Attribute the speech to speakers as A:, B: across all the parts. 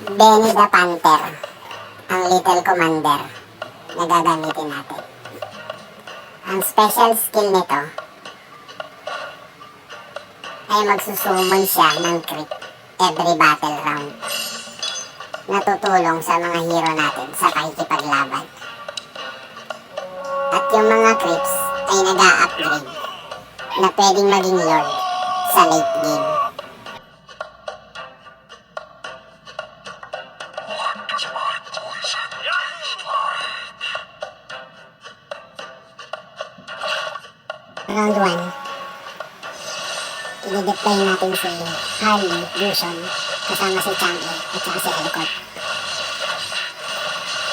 A: Benny the Panther, ang Little Commander na gagamitin natin. Ang special skill nito ay magsusumon siya ng crit every battle round. Natutulong sa mga hero natin sa pakikipaglaban. At yung mga creeps ay nag-a-upgrade na pwedeng maging lord sa late game. Round 1, i-deploy natin si Harley, Vision, kasama si Champion at saka si Elcott.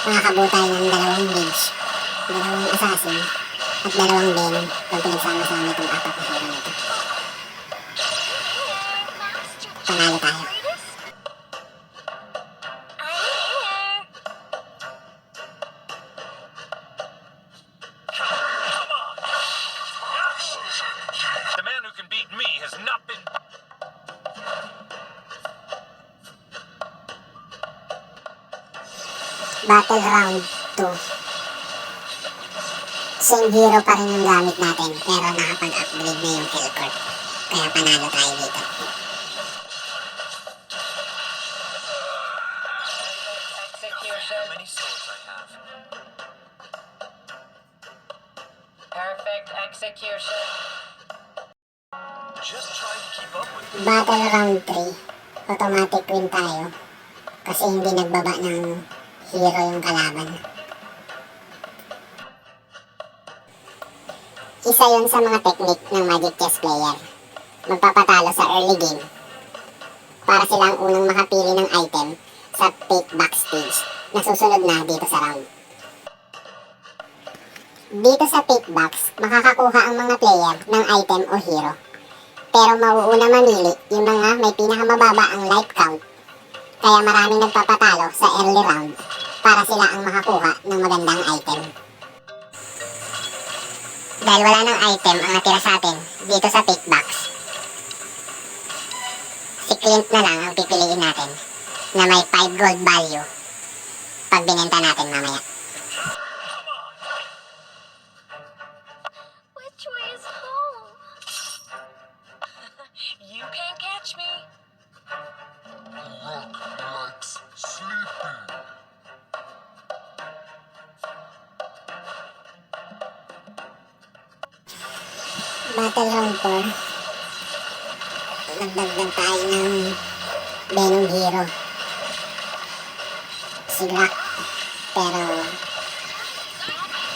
A: Makakabutay ng dalawang mage, dalawang assassin, at dalawang venom kung pinagsama-sama itong apat na hero nito. Panalo tayo.
B: The man who can beat me has not been...
A: Battle round 2. Same hero pa rin yung gamit natin, pero nakapag-upgrade na yung Elcott. Kaya panalo tayo dito.
B: How many swords I have?
C: Perfect execution.
B: Just trying to keep up with you.
A: Battle round 3. Automatic win tayo. Kasi hindi nagbaba ng hero yung kalaban. Isa yun sa mga technique ng Magic Chess player. Magpapatalo sa early game para sila ang unang makapili ng item sa pick backstage na susunod na dito sa round. Dito sa pick box, makakakuha ang mga player ng item o hero. Pero mauuna mamili yung mga may pinakamababa ang life count. Kaya maraming nagpapatalo sa early round para sila ang makakuha ng magandang item. Dahil wala ng item ang natira sa atin dito sa pick box, si Clint na lang ang pipiliin natin na may 5 gold value pag binenta natin mamaya.
C: Which way is home? You can't catch me.
D: Rock likes sleeping.
A: Battle round 4. Nagdagdag tayo ng Venom hero. Si Black. Pero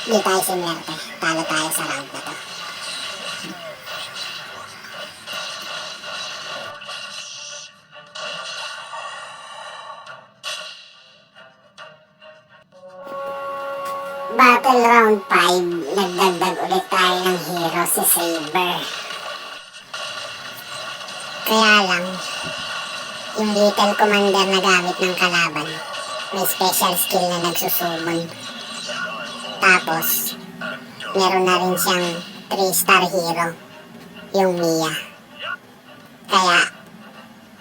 A: di tayo sinwerte. Talo tayo sa round na to. Battle round 5, nagdagdag ulit tayo ng hero si Saber. Kaya lang, yung Little Commander na gamit ng kalaban, may special skill na nagsusumon. Tapos, meron na rin siyang 3-star hero, yung Mia. Kaya,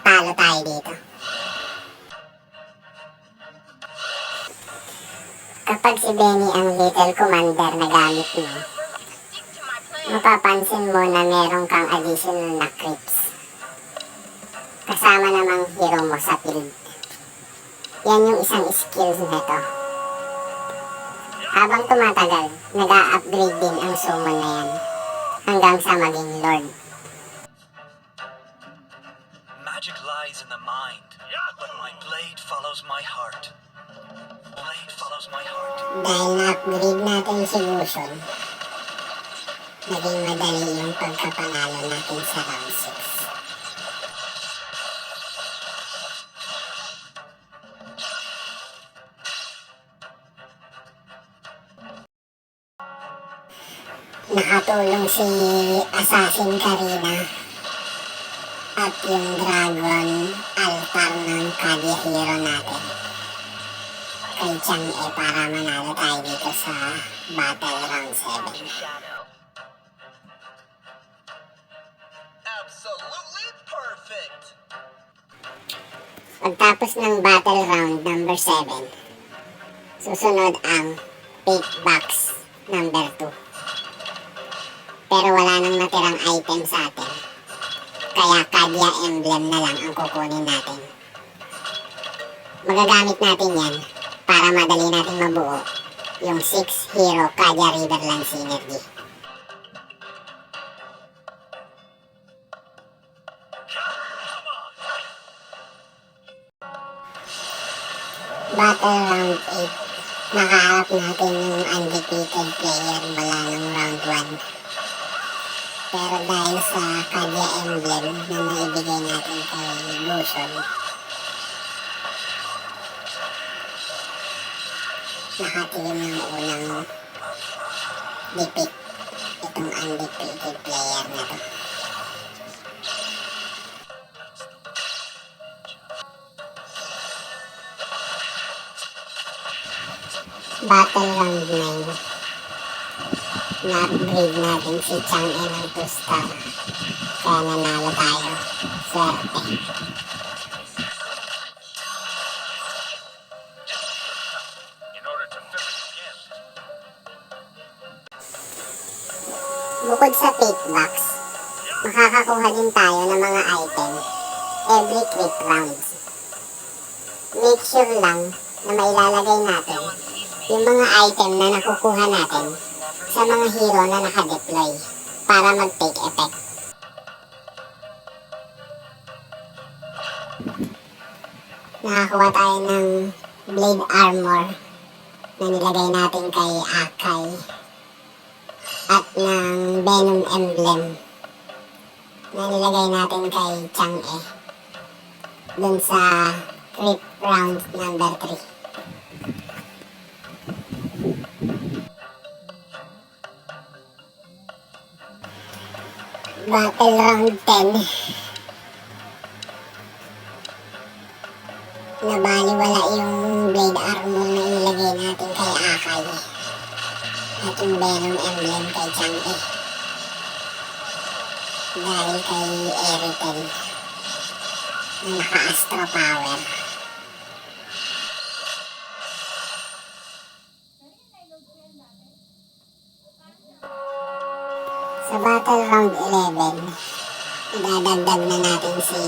A: talo tayo dito. Kapag si Benny ang Little Commander na gamit mo, mapapansin mo na meron kang additional na creeps. Kasama namang hero mo sa field. Yan yung isang skills nito. Habang tumatagal, nag-a-upgrade din ang summon na yan hanggang sa maging Lord.
B: Magic lies in the mind, but my blade follows my heart. Blade follows my heart.
A: Dahil na-upgrade natin si Vision, naging madali yung pagkapanalo natin sa round 6. Nakatulong si Assassin Karina at yung Dragon Altar ng Kadi hero natin kay Chang para manalo tayo dito sa Battle Round 7.
B: Absolutely perfect.
A: Pagtapos ng battle round number 7, susunod ang fake box number 2. Pero wala nang natirang item sa atin. Kaya Kadya emblem na lang ang kukunin natin. Magagamit natin yan para madali natin mabuo yung 6 hero Kadya Riverland Synergy. Battle round 8. Nakaharap natin yung undefeated player mula ng round 1. Pero dahil sa Kadya emblem na naibigay natin kay Lucian, nakatingin ng unang defeat itong undefeated player na to. Battle round 9. Na-upgrade natin si Chang'e ng 2 star. Kaya nanalo tayo. Swerte.
B: In order to fill it again.
A: Bukod sa fake box, makakakuha din tayo ng mga item every crit rounds. Make sure lang na mailalagay natin yung mga item na nakukuha natin sa mga hero na nakadeploy para mag-take effect. Nakakuha tayo ng blade armor na nilagay natin kay Akai at ng venom emblem na nilagay natin kay Chang'e dun sa crit round number 3. Battle round 10. Nabaliwala yung blade armor na inilagay natin kay Akai at yung venom emblem kay Chang'e dahil kay Eritel na naka-astro power. Sa battle round 11, idadagdag na natin si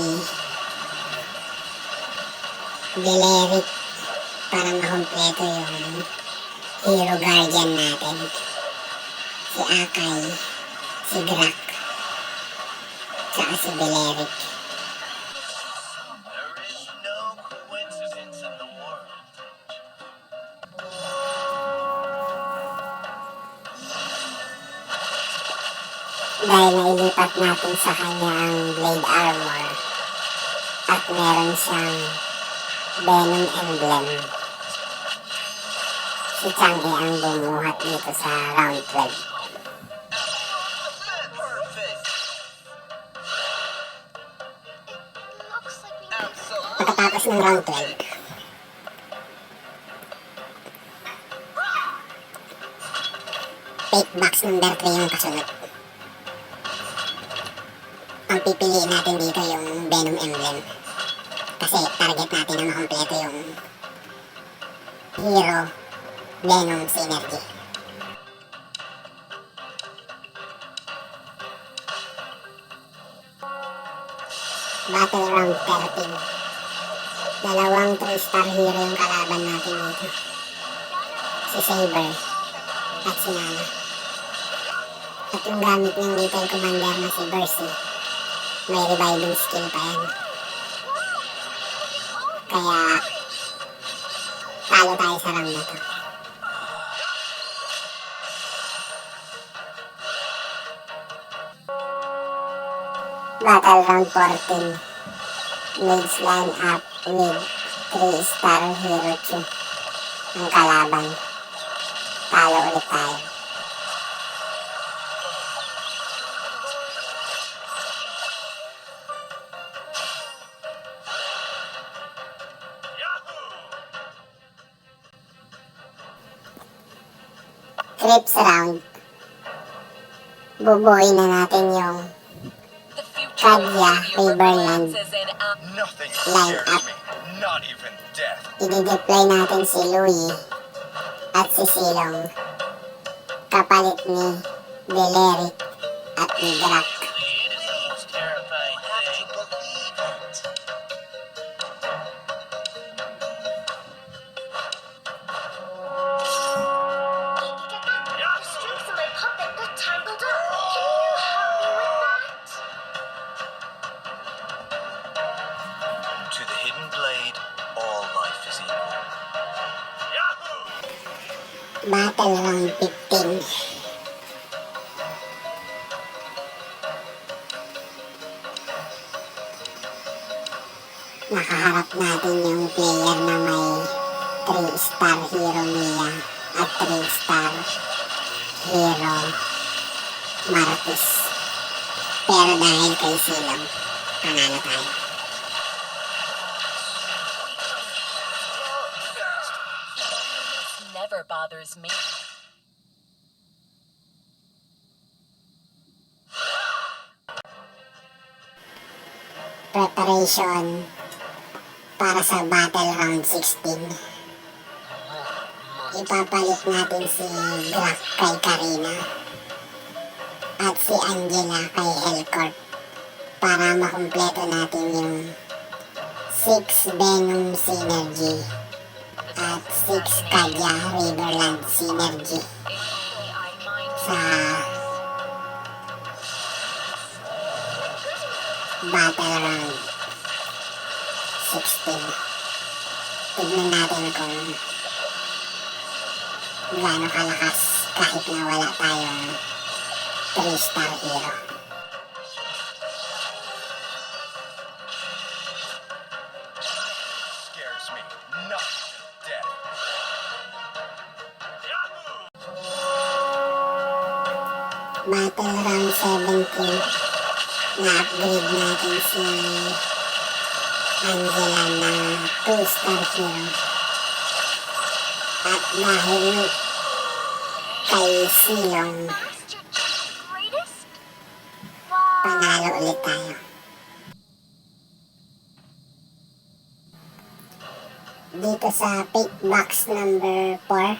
A: Galeric para makompleto yung hero guardian natin. Si Akai, si Grak, tsaka si Galeric.
B: There is no coincidence in the world.
A: Dahil nailipat natin sa kanya ang blade armor at meron siyang venom emblem, si Chang'e ang bumuhat dito sa round 12.
B: Perfect.
C: Looks like we need
A: Pagkatapos ng round 12, fake box number 3 yung kasunod. Ang pipiliin natin dito yung venom emblem kasi target natin na makompleto yung hero venom synergy. Battle round 13. Dalawang 3-star hero yung kalaban natin dito. Si Saber at si Nana. At yung gamit ng little commander na si Bercy, may reviving skill pa yan. Kaya talo tayo sa round na to. Battle round 14. Mage line up with 3-star hero 2 ang kalaban. Talo ulit tayo. Crips round. Bubuhay na natin yung
C: the future
A: Kadya, Riverland,
D: Nothing
A: line
D: scares
A: up.
D: me. Not even death.
A: I-deploy natin si Louie at si Zilong. Kapalit ni Deleric at ni Drak.
C: The strings of my puppet got tangled up. Can you help me with that?
B: To the hidden blade, all life is equal.
A: Battle round 15. Nakaharap natin yung player na may 3-star hero niya at 3-star hero Martis. Pero dahil kay Zilong, panalo tayo.
E: Never bothers me.
A: Preparation para sa battle round 16. Ipapalit natin si Drak kay Karina at si Angela kay Elcourt para makumpleto natin yung 6 Venom Synergy at 6 Kadya Riverland Synergy sa battle round 16. Tignan natin kung gaano kalakas kahit na wala tayong 3-star hero.
D: Scares me. Not even death.
A: Battle round 17. Na-upgrade natin si Angela ng 2-star hero. At dahil kay Zilong,
C: Master Chief Greatest? Wow.
A: panalo ulit tayo. Dito sa pick box number 4,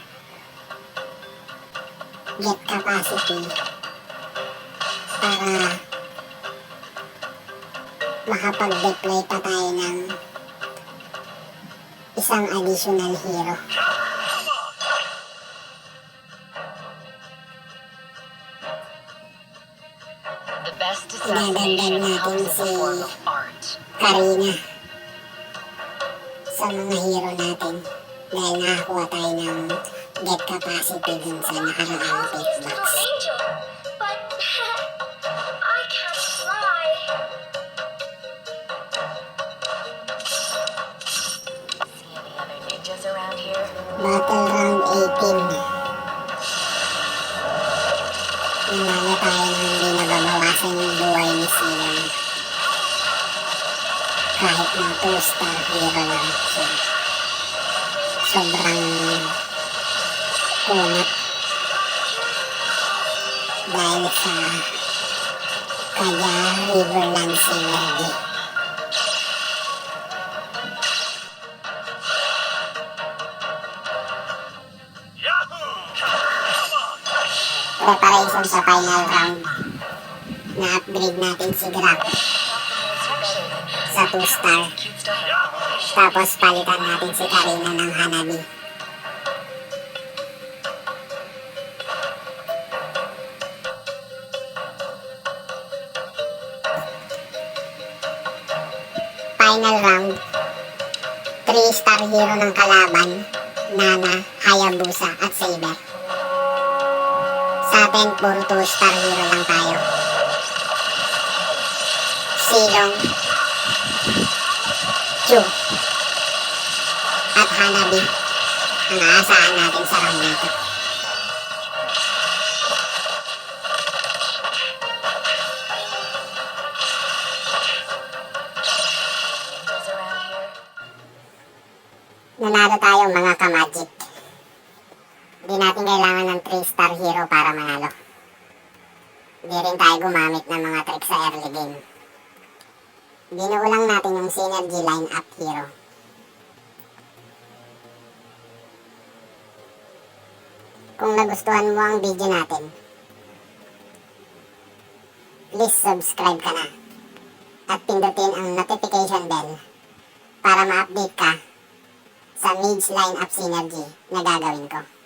A: get capacity para makapag-deploy pa tayo ng isang additional hero.
E: The best
A: Idadagdag
E: assassination
A: natin
E: comes in the
A: si
E: form of art.
A: Karina sa mga hero natin dahil nakakuha tayo ng get capacity dun sa nakaraang pick
C: His
A: box.
C: little angel, but I can't fly.
E: See any other ninjas around here?
A: Battle round 18. Nanalo tayo ng hindi nababawasan yung buhay ni Zilong. Kahit na 2-star hero lang siya. Sobrang kunat dahil sa Kadya Riverland Synergy. Preparation sa final round. Na-upgrade natin si Drak sa 2-star. Tapos palitan natin si Karina ng Hanabi. Final round. 3-star hero ng kalaban, Nana, Hayabusa at Saber. Sa atin, puro 2-star hero lang tayo. Zilong, Chu, at Hanabi ang aasahan natin sa round na ito.
E: Ninjas around here?
A: Nanalo tayo mga ka-magic. Hindi natin kailangan ng 3-star hero para manalo. Hindi rin tayo gumamit ng mga trick sa early game. Synergy Lineup Hero. Kung nagustuhan mo ang video natin, please subscribe ka na at pindutin ang notification bell para ma-update ka sa Mage Lineup Synergy na gagawin ko.